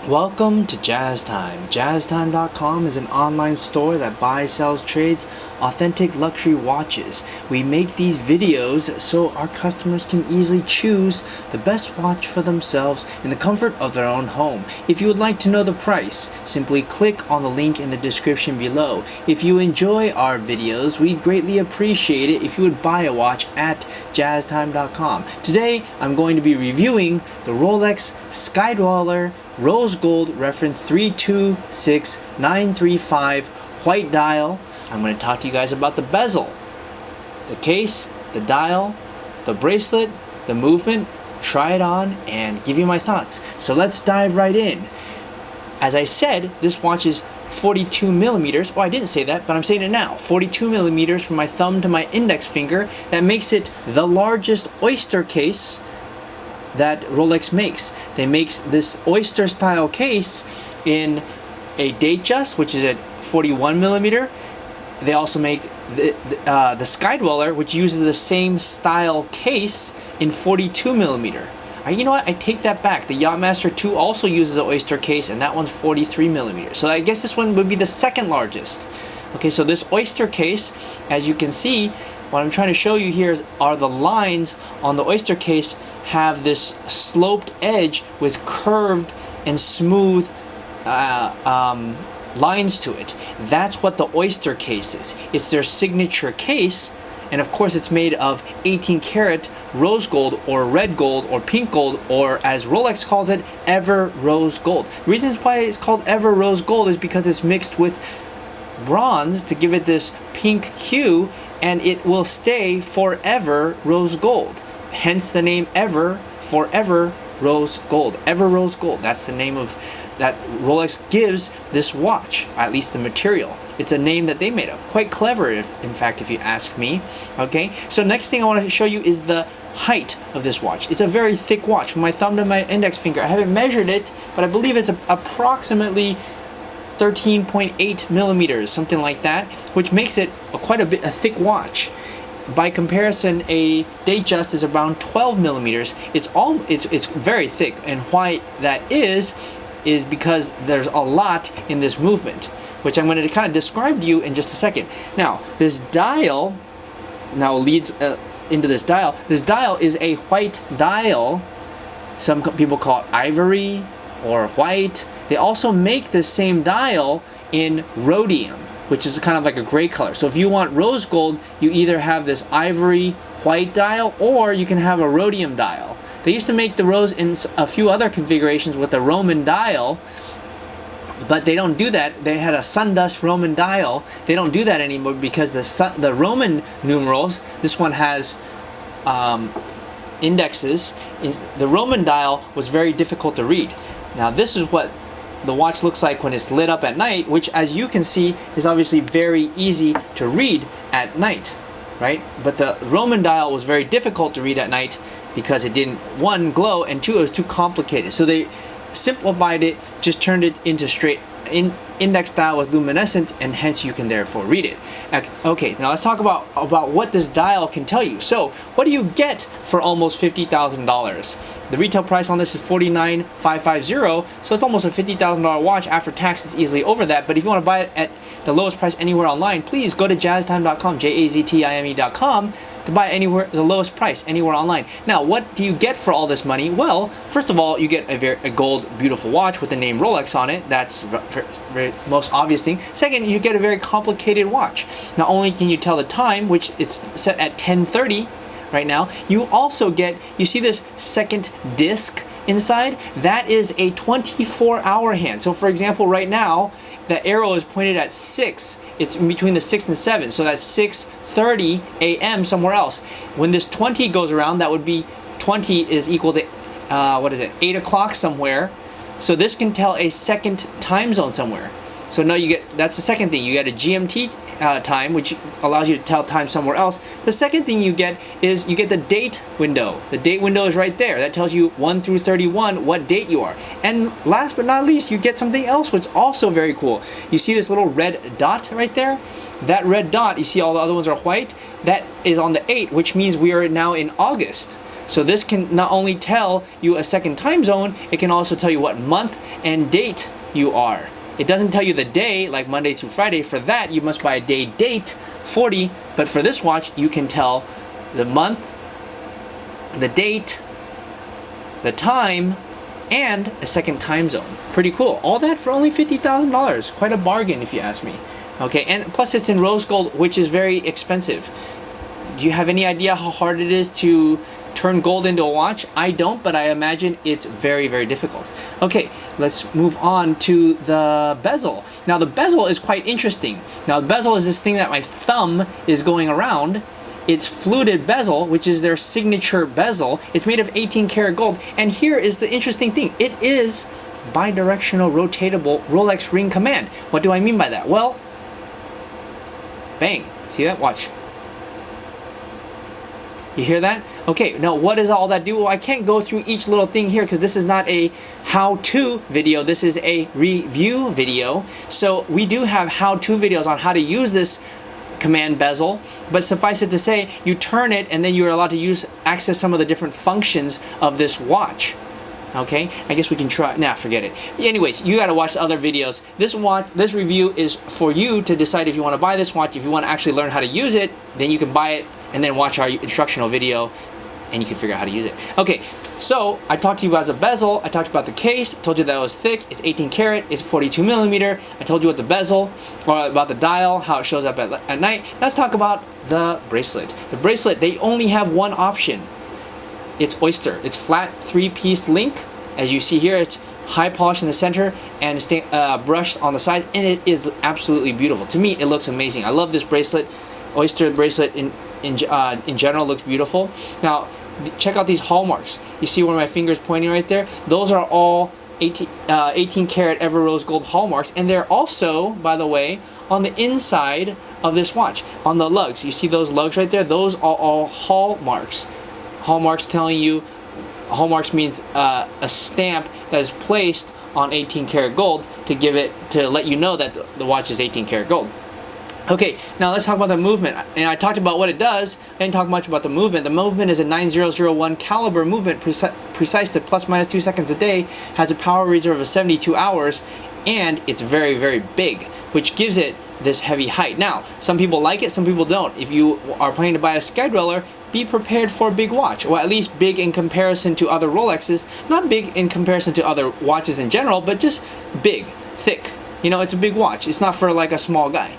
Welcome to Jazz Time. JazzTime.com is an online store that buys, sells, trades authentic luxury watches. We make these videos so our customers can easily choose the best watch for themselves in the comfort of their own home. If you would like to know the price, simply click on the link in the description below. If you enjoy our videos, we'd greatly appreciate it if you would buy a watch at JazzTime.com. Today, I'm going to be reviewing the Rolex Sky-Dweller Rose Gold reference 326935 white dial. I'm going to talk to you guys about the bezel, the case, the dial, the bracelet, the movement, try it on, and give you my thoughts. So let's dive right in. As I said, this watch is 42 millimeters. Well, I didn't say that, but I'm saying it now. 42 millimeters from my thumb to my index finger. That makes it the largest oyster case that Rolex makes. They make this oyster style case in a Datejust, which is at 41 millimeter. They also make the Sky-Dweller, which uses the same style case in 42 millimeter. You know what? I take that back. The Yachtmaster 2 also uses an oyster case, and that one's 43 millimeters. So I guess this one would be the second largest. Okay, so this oyster case, as you can see, what I'm trying to show you here are the lines on the oyster case have this sloped edge with curved and smooth lines to it. That's what the oyster case is. It's their signature case, and of course it's made of 18 karat rose gold or red gold or pink gold, or as Rolex calls it, ever rose gold. The reason why it's called ever rose gold is because it's mixed with bronze to give it this pink hue, and it will stay forever rose gold. Hence the name ever, forever rose gold. Ever rose gold. That's the name of that Rolex gives this watch, at least the material. It's a name that they made up. Quite clever, in fact, if you ask me. Okay, so next thing I want to show you is the height of this watch. It's a very thick watch, from my thumb to my index finger. I haven't measured it, but I believe it's approximately 13.8 millimeters, something like that, which makes it quite a thick watch. By comparison, a Datejust is around 12 millimeters. It's very thick, and why that is because there's a lot in this movement, which I'm going to kind of describe to you in just a second. Now, this dial now leads into this dial. This dial is a white dial. Some people call it ivory or white. They also make the same dial in rhodium, which is kind of like a gray color. So if you want rose gold, you either have this ivory white dial, or you can have a rhodium dial. They used to make the rose in a few other configurations with a Roman dial, but they don't do that. They had a sundust Roman dial. They don't do that anymore because the Roman numerals, this one has indexes. The Roman dial was very difficult to read. Now this is what the watch looks like when it's lit up at night, which, as you can see, is obviously very easy to read at night, right? But the Roman dial was very difficult to read at night because it didn't, one, glow, and two, it was too complicated. So they simplified it, just turned it into straight index dial with luminescence, and hence you can therefore read it. Okay, now let's talk about what this dial can tell you. So what do you get for almost $50,000? The retail price on this is $49,550, so it's almost a $50,000 watch. After tax, it's easily over that. But if you want to buy it at the lowest price anywhere online, please go to jazztime.com, JAZTIME.com, to buy it anywhere, the lowest price anywhere online. Now, what do you get for all this money? Well, first of all, you get a gold beautiful watch with the name Rolex on it. That's the most obvious thing. Second, you get a very complicated watch. Not only can you tell the time, which it's set at 10:30 right now, you also get, you see this second disc inside? That is a 24-hour hand. So for example, right now, the arrow is pointed at 6. It's in between the 6 and 7. So that's 6:30 a.m. somewhere else. When this 20 goes around, that would be 20 is equal to, 8 o'clock somewhere. So this can tell a second time zone somewhere. So now you get, that's the second thing. You get a GMT time, which allows you to tell time somewhere else. The second thing you get is you get the date window. The date window is right there. That tells you 1 through 31 what date you are. And last but not least, you get something else which is also very cool. You see this little red dot right there? That red dot, you see all the other ones are white? That is on the 8th, which means we are now in August. So this can not only tell you a second time zone, it can also tell you what month and date you are. It doesn't tell you the day, like Monday through Friday. For that, you must buy a day date 40. But for this watch, you can tell the month, the date, the time, and a second time zone. Pretty cool. All that for only $50,000. Quite a bargain if you ask me. Okay, and plus it's in rose gold, which is very expensive. Do you have any idea how hard it is to turn gold into a watch? I don't, but I imagine it's very, very difficult. Okay, let's move on to the bezel. Now the bezel is quite interesting. Now the bezel is this thing that my thumb is going around. It's fluted bezel, which is their signature bezel. It's made of 18 karat gold. And here is the interesting thing. It is bidirectional rotatable Rolex ring command. What do I mean by that? Well, bang. See that? Watch. You hear that? Okay, now what does all that do? Well, I can't go through each little thing here because this is not a how-to video. This is a review video. So we do have how-to videos on how to use this command bezel, but suffice it to say, you turn it and then you're allowed to access some of the different functions of this watch. Okay, I guess we can try. Nah, forget it. Anyways, you got to watch the other videos. This review is for you to decide if you want to buy this watch. If you want to actually learn how to use it, then you can buy it and then watch our instructional video and you can figure out how to use it. Okay, so I talked to you about the bezel. I talked about the case. Told you that it was thick. It's 18 karat. It's 42 millimeter. I told you what the bezel, or about the dial, how it shows up at night. Let's talk about the bracelet. The bracelet, they only have one option. It's oyster. It's flat 3-piece link. As you see here, it's high polish in the center and brushed on the side, and it is absolutely beautiful. To me, it looks amazing. I love this bracelet. Oyster bracelet in general looks beautiful. Now, check out these hallmarks. You see where my finger's pointing right there? Those are all 18 karat ever rose gold hallmarks, and they're also, by the way, on the inside of this watch. On the lugs, you see those lugs right there? Those are all hallmarks. Hallmarks telling you, hallmarks means a stamp that is placed on 18 karat gold to let you know that the watch is 18 karat gold. Okay, now let's talk about the movement. And I talked about what it does. I didn't talk much about the movement. The movement is a 9001 caliber movement, precise to plus minus 2 seconds a day, has a power reserve of 72 hours, and it's very, very big, which gives it this heavy height. Now, some people like it, some people don't. If you are planning to buy a Sky-Dweller, be prepared for a big watch, or at least big in comparison to other Rolexes. Not big in comparison to other watches in general, but just big, thick. You know, it's a big watch. It's not for like a small guy.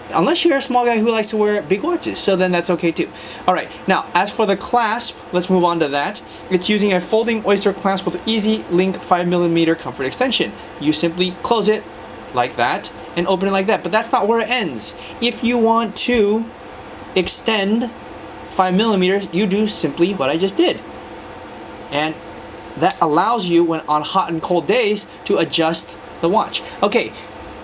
Unless you're a small guy who likes to wear big watches, so then that's okay too. Alright, now as for the clasp, let's move on to that. It's using a folding oyster clasp with easy link 5mm comfort extension. You simply close it like that and open it like that, but that's not where it ends. If you want to extend 5mm, you do simply what I just did. And that allows you, when on hot and cold days, to adjust the watch. Okay,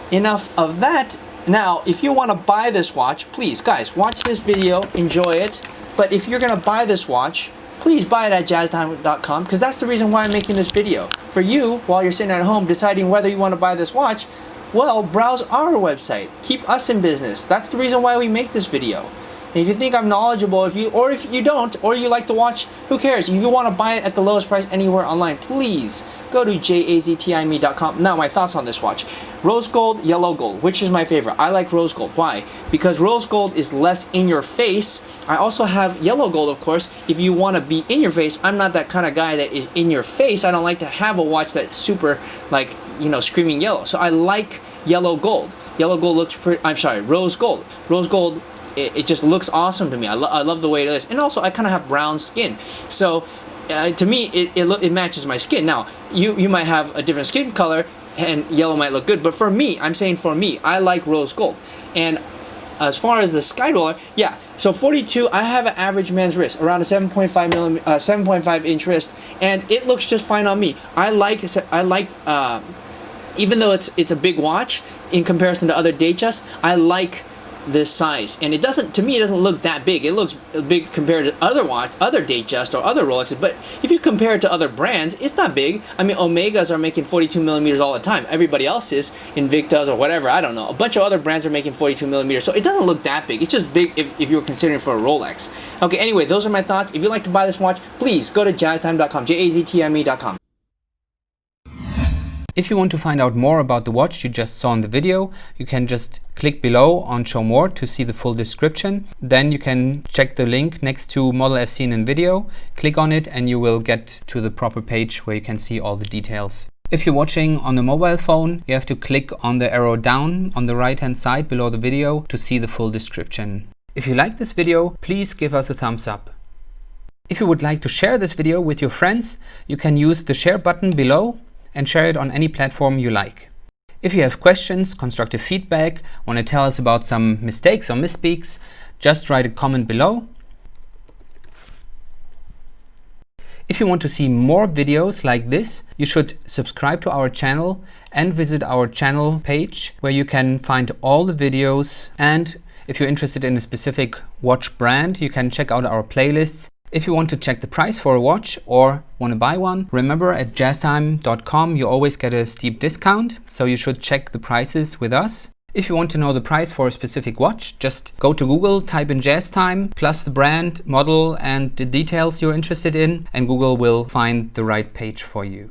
enough of that. Now, if you want to buy this watch, please, guys, watch this video, enjoy it. But if you're going to buy this watch, please buy it at jazztime.com, because that's the reason why I'm making this video. For you, while you're sitting at home deciding whether you want to buy this watch, well, browse our website. Keep us in business. That's the reason why we make this video. And if you think I'm knowledgeable, if you don't, or you like to watch, who cares? If you want to buy it at the lowest price anywhere online, please go to jazztime.com. Now, my thoughts on this watch. Rose gold, yellow gold. Which is my favorite? I like rose gold. Why? Because rose gold is less in your face. I also have yellow gold, of course. If you want to be in your face, I'm not that kind of guy that is in your face. I don't like to have a watch that's super, like, you know, screaming yellow. So I like yellow gold. Yellow gold looks pretty, I'm sorry, rose gold. Rose gold, it just looks awesome to me. I love the way it is. And also, I kind of have brown skin. So, to me, it matches my skin. Now, you might have a different skin color, and yellow might look good. But for me, I'm saying for me, I like rose gold. And as far as the Sky-Dweller, yeah. So 42, I have an average man's wrist, around a 7.5 inch wrist, and it looks just fine on me. I like, even though it's a big watch in comparison to other Datejust, I like this size, and it doesn't, to me, it doesn't look that big. It looks big compared to other Datejust or other Rolexes, but if you compare it to other brands, it's not big. I mean, Omegas are making 42 millimeters all the time. Everybody else is, Invictas or whatever, I don't know. A bunch of other brands are making 42 millimeters, so it doesn't look that big. It's just big if you're considering for a Rolex. Okay, anyway, those are my thoughts. If you'd like to buy this watch, please go to jazztime.com, jaztme.com. If you want to find out more about the watch you just saw in the video, you can just click below on Show More to see the full description. Then you can check the link next to model as seen in video, click on it, and you will get to the proper page where you can see all the details. If you're watching on a mobile phone, you have to click on the arrow down on the right hand side below the video to see the full description. If you like this video, please give us a thumbs up. If you would like to share this video with your friends, you can use the share button below and share it on any platform you like. If you have questions, constructive feedback, want to tell us about some mistakes or misspeaks, just write a comment below. If you want to see more videos like this, you should subscribe to our channel and visit our channel page where you can find all the videos. And if you're interested in a specific watch brand, you can check out our playlists. If you want to check the price for a watch or want to buy one, remember at jazztime.com you always get a steep discount, so you should check the prices with us. If you want to know the price for a specific watch, just go to Google, type in JazzTime, plus the brand, model and the details you're interested in, and Google will find the right page for you.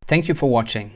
Thank you for watching.